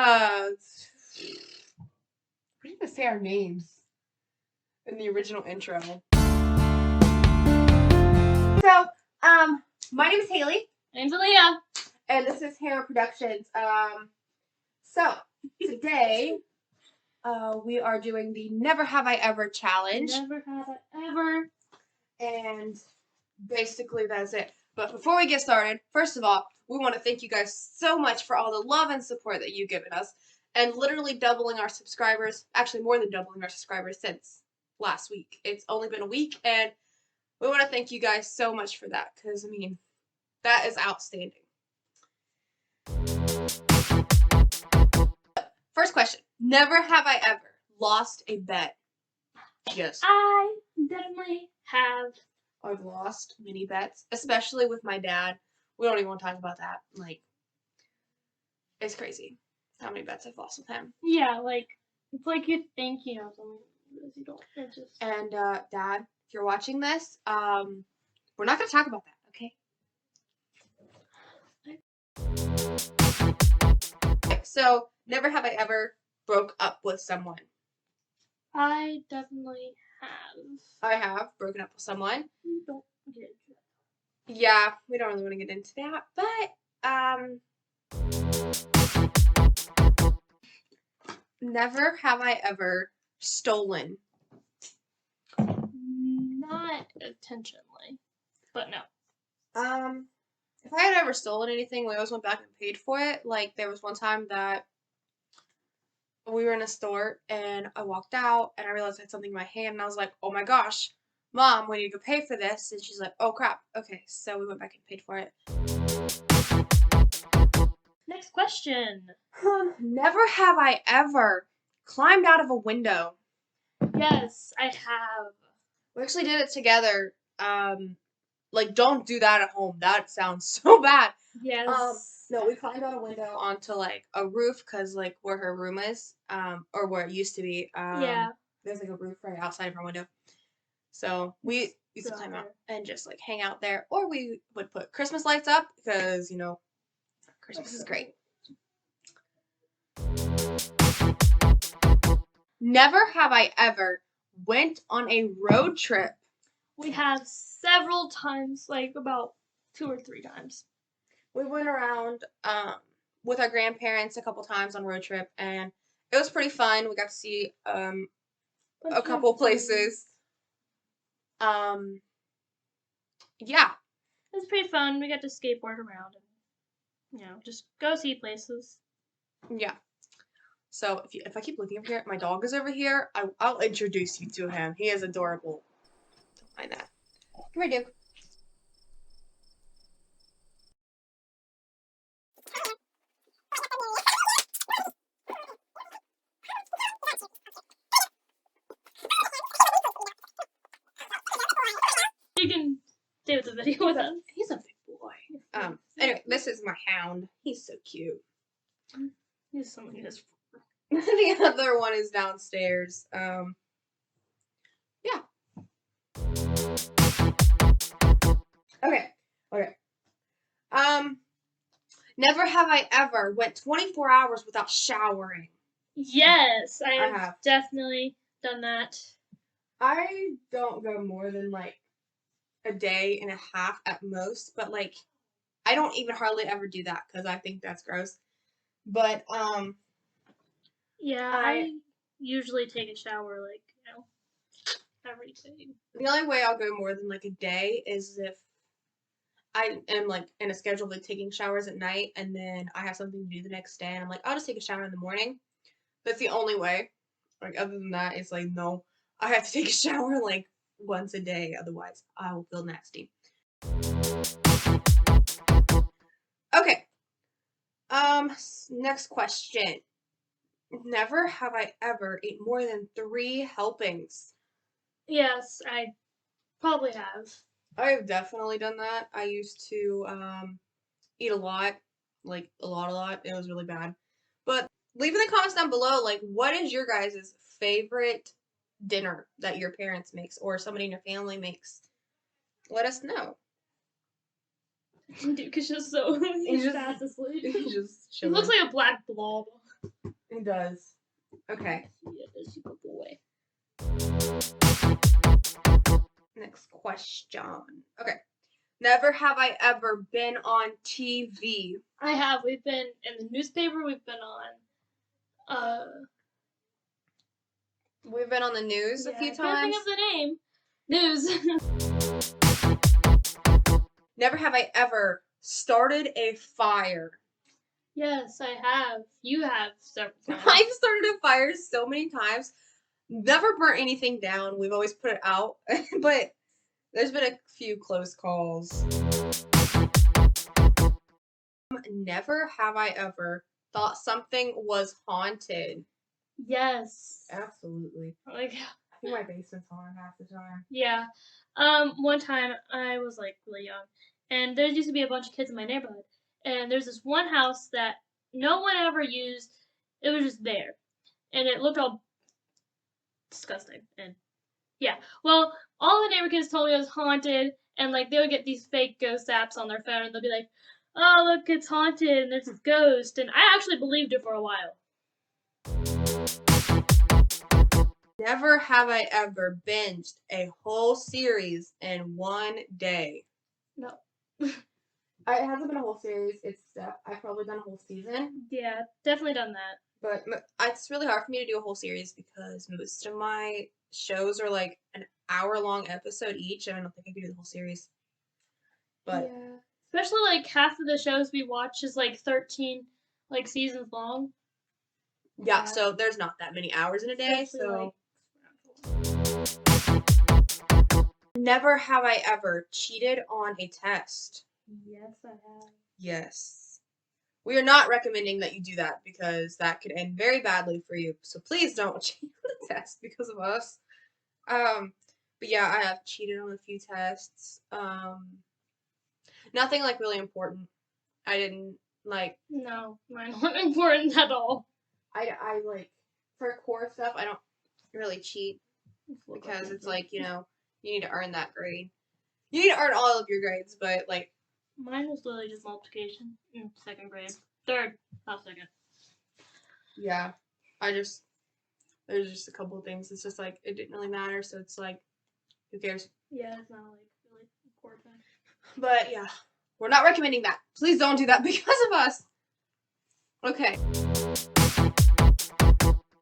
We didn't even say our names in the original intro. So, my name is Haley. My name's Aaliyah. And this is Hera Productions. So today, we are doing the Never Have I Ever challenge. Never have I ever. And basically that's it. But before we get started, first of all, we want to thank you guys so much for all the love and support that you've given us. And literally doubling our subscribers, actually more than doubling our subscribers since last week. It's only been a week, and we want to thank you guys so much for that, because, I mean, that is outstanding. First question. Never have I ever lost a bet. Yes. I definitely have. I've lost many bets, especially with my dad. We don't even want to talk about that. Like, it's crazy how many bets I've lost with him. Yeah, like, it's like you think you know something, but you don't. It just... And, Dad, if you're watching this, we're not going to talk about that, okay? So, never have I ever broke up with someone. I definitely have. I have broken up with someone. You don't get it. Yeah, we don't really want to get into that, but, never have I ever stolen. Not intentionally, but no. If I had ever stolen anything, we always went back and paid for it. Like, there was one time that we were in a store, and I walked out, and I realized I had something in my hand, and I was like, oh my gosh, Mom, we need to go pay for this. And she's like, oh crap. Okay, so we went back and paid for it. Next question. Never have I ever climbed out of a window. Yes, I have. We actually did it together. Like, don't do that at home. That sounds so bad. Yes. No, we climbed out a window onto, like, a roof, because, like, where her room is, or where it used to be, yeah. There's, like, a roof right outside of our window. So we used to climb out and just, like, hang out there. Or we would put Christmas lights up, because, you know, Christmas is great. Never have I ever went on a road trip. We have several times, like about 2 or 3 times. We went around with our grandparents a couple times on road trip, and it was pretty fun. We got to see a couple places. Yeah. It was pretty fun. We got to skateboard around and, you know, just go see places. Yeah. So if I keep looking over here, my dog is over here. I'll introduce you to him. He is adorable. Don't mind that. Come here, Duke. You can stay with the video with us. He's a big boy. Anyway, this is my hound. He's so cute. He's someone who has. The other one is downstairs. Yeah. Okay. Never have I ever went 24 hours without showering. Yes, I have have definitely done that. I don't go more than, like, a day and a half at most, but, like, I don't even hardly ever do that, because I think that's gross. But, yeah, I usually take a shower, like, you know, every day. The only way I'll go more than, like, a day is if I am, like, in a schedule of, like, taking showers at night, and then I have something to do the next day, and I'm like, I'll just take a shower in the morning. That's the only way. Like, other than that, it's like, no, I have to take a shower, like, once a day, otherwise I will feel nasty. Okay. Next question. Never have I ever ate more than 3 helpings. Yes, I probably have. I've definitely done that. I used to eat a lot, like a lot. It was really bad. But leave in the comments down below, like, what is your guys' favorite dinner that your parents makes or somebody in your family makes? Let us know. Duke is just so he's fast asleep. He's just He looks like a black blob. It does. Okay. Yeah, does you boy. Next question. Okay. Never have I ever been on TV. I have. We've been in the newspaper. We've been on. We've been on the news a few I can't think times. of the name. News. Never have I ever started a fire. Yes, I have. You have several times. I've started a fire so many times. Never burnt anything down. We've always put it out. But there's been a few close calls. Never have I ever thought something was haunted. Yes. Absolutely. Like, I think my basement's haunted half the time. yeah. One time I was like really young, and there used to be a bunch of kids in my neighborhood, and there's this one house that no one ever used. It was just there, and it looked all disgusting. And yeah, well, all the neighbor kids told me it was haunted, and like they would get these fake ghost apps on their phone, and they'll be like, "Oh, look, it's haunted, and there's a ghost," and I actually believed it for a while. Never have I ever binged a whole series in one day. No. It hasn't been a whole series. I've probably done a whole season. Yeah, definitely done that. But it's really hard for me to do a whole series because most of my shows are like an hour-long episode each, and I don't think I could do the whole series. But yeah, especially like half of the shows we watch is like 13 like seasons long. yeah, so there's not that many hours in a day. Especially, So never have I ever cheated on a test. yes, I have. Yes. We are not recommending that you do that because that could end very badly for you. So please don't cheat on the test because of us. But yeah, I have cheated on a few tests. Nothing like really important. I didn't like. No, mine weren't important at all. I like for core stuff. I don't really cheat because it's like you need to earn that grade. You need to earn all of your grades, but like Mine was literally just multiplication in second grade. Third, not second. yeah, there's just a couple of things. It's just like it didn't really matter, so it's like who cares? Yeah, it's not like really important. But yeah, we're not recommending that. Please don't do that because of us. Okay.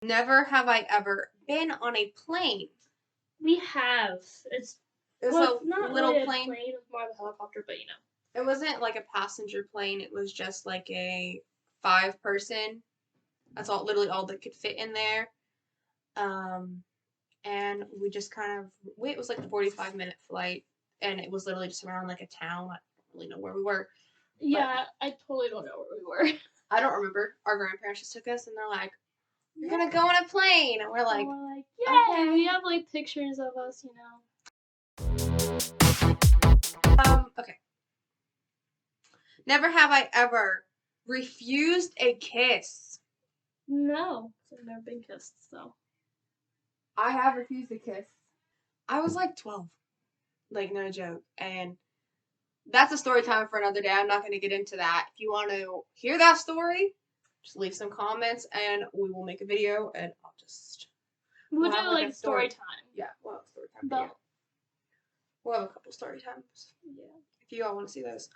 Never have I ever been on a plane. We have. It's It was well, a not little really plane. A plane. It was more of a helicopter, but you know. It wasn't like a passenger plane. It was just like a 5-person. That's literally all that could fit in there. And we just it was like a 45-minute flight, and it was literally just around like a town. I don't really know where we were. Yeah, I totally don't know where we were. I don't remember. Our grandparents just took us, and they're like, "You're gonna go on a plane," and we're like, yeah, okay. we have like pictures of us, you know. Okay. Never have I ever refused a kiss. No, I've never been kissed, so. I have refused a kiss. I was like 12. Like, no joke. And that's a story time for another day. I'm not going to get into that. If you want to hear that story, just leave some comments and we will make a video and I'll just. We'll do have, like a story time. Yeah, we'll have a story time But, video. We'll have a couple story times. yeah. If you all want to see those.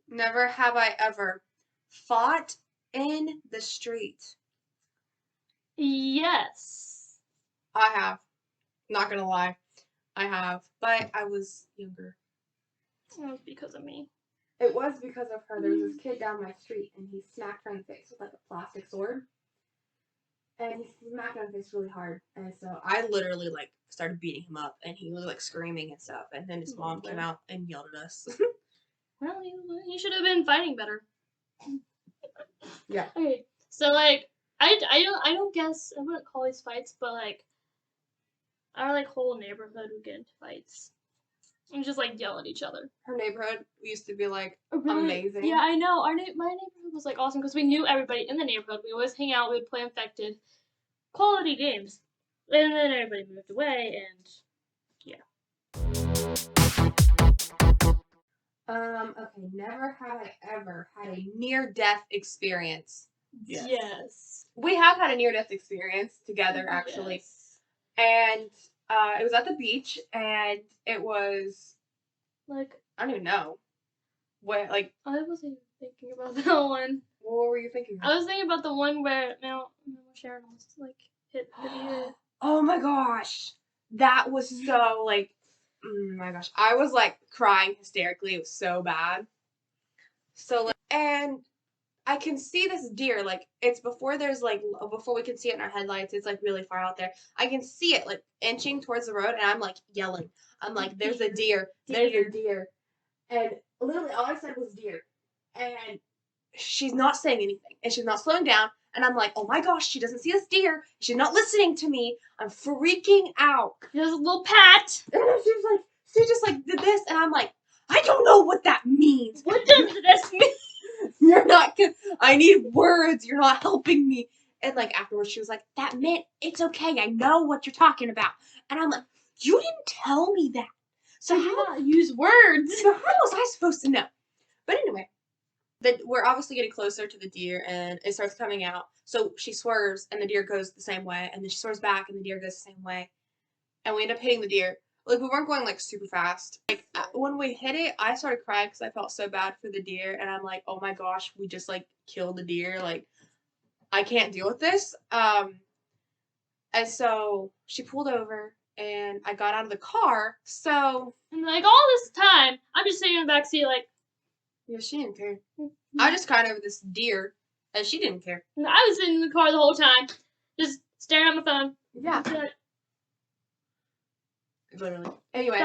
Never have I ever fought in the street. Yes. I have. Not gonna lie. I have. But I was younger. That was because of me. It was because of her. There was this kid down my street and he smacked her in the face with like a plastic sword. And he smacked her in the face really hard. And so I literally like started beating him up and he was like screaming and stuff. And then his mom came out and yelled at us. Well, you should have been fighting better. Yeah. Okay, so like I don't guess I wouldn't call these fights, but like our like whole neighborhood would get into fights and just like yell at each other. Her neighborhood used to be like Really? amazing. Yeah, I know. My neighborhood was like awesome because we knew everybody in the neighborhood. We always hang out. We would play Infected, quality games, and then everybody moved away, and yeah. Okay, never have I ever had a near-death experience. Yes. We have had a near-death experience together, actually. Yes. And it was at the beach, and it was, Like, I don't even know. What, like, I wasn't thinking about that one. what were you thinking of? I was thinking about the one where Mount Sharon was like hit the deer. Oh my gosh. That was so, like, oh my gosh. I was, like, crying hysterically. It was so bad. So, like, and I can see this deer, like, it's before there's, like, before we can see it in our headlights, it's, like, really far out there. I can see it, like, inching towards the road, and I'm, like, yelling. I'm like, there's a deer. There's a deer. And literally all I said was deer. And she's not saying anything, and she's not slowing down. And I'm like, oh my gosh, she doesn't see this deer. She's not listening to me. I'm freaking out. There's a little pat. And then she just like did this, and I'm like, I don't know what that means. What does this mean? You're not good. I need words. You're not helping me. And like afterwards, she was like, that meant it's okay. I know what you're talking about. And I'm like, you didn't tell me that. So how not use words? So how was I supposed to know? But anyway, we're obviously getting closer to the deer, and it starts coming out. So she swerves, and the deer goes the same way, and then she swerves back, and the deer goes the same way, and we end up hitting the deer. Like, we weren't going like super fast. Like, when we hit it, I started crying because I felt so bad for the deer, and I'm like, oh my gosh, we just like killed the deer. Like, I can't deal with this. And so she pulled over, and I got out of the car. So, and like all this time, I'm just sitting in the back seat, like, yeah, she didn't care. I just cried over this deer, and she didn't care. And I was sitting in the car the whole time, just staring at my phone. Yeah. Literally. Anyway,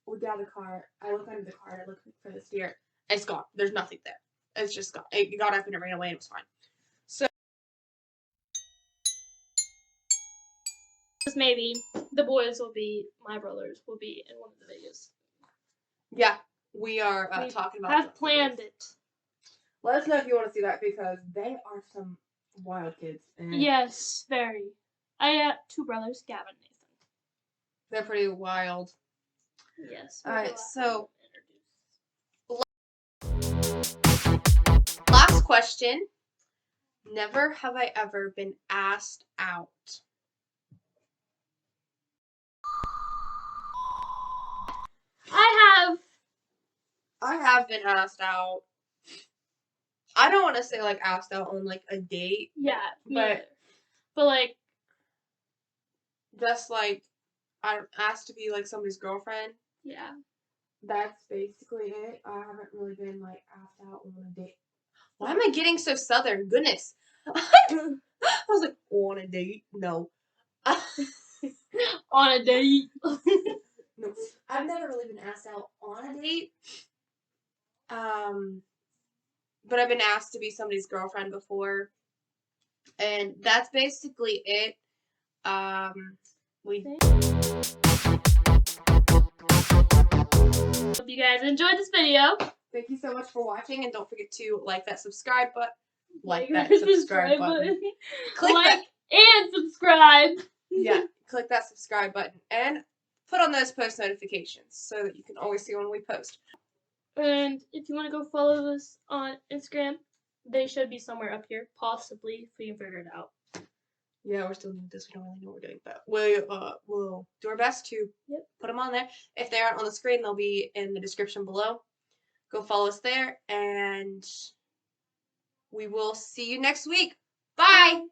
we got out of the car. I look under the car, and I look for this deer. It's gone. There's nothing there. It's just gone. It got up and it ran away, and it was fine. So, just maybe the boys will be, my brothers will be in one of the videos. Yeah, we are talking about. Have planned it. Let us know if you want to see that, because they are some wild kids. Yes, very. I have two brothers, Gavin and Nathan. They're pretty wild. Yes. Alright, so last question. Never have I ever been asked out. I have been asked out. I don't want to say like asked out on like a date. Yeah, but like just like I'm asked to be like somebody's girlfriend. Yeah. That's basically it. I haven't really been like asked out on a date. Why am I getting so southern? Goodness. I was like, on a date? No. On a date. No. I've never really been asked out on a date. But I've been asked to be somebody's girlfriend before. And that's basically it. Hope you guys enjoyed this video. Thank you so much for watching, and don't forget to like that subscribe button. Like that subscribe button. Click like that. And subscribe. Yeah, click that subscribe button and put on those post notifications so that you can always see when we post. And if you want to go follow us on Instagram, they should be somewhere up here, possibly, if we can figure it out. Yeah, we're still doing this. We don't really know what we're doing, but we'll do our best to put them on there. If they aren't on the screen, they'll be in the description below. Go follow us there, and we will see you next week. Bye!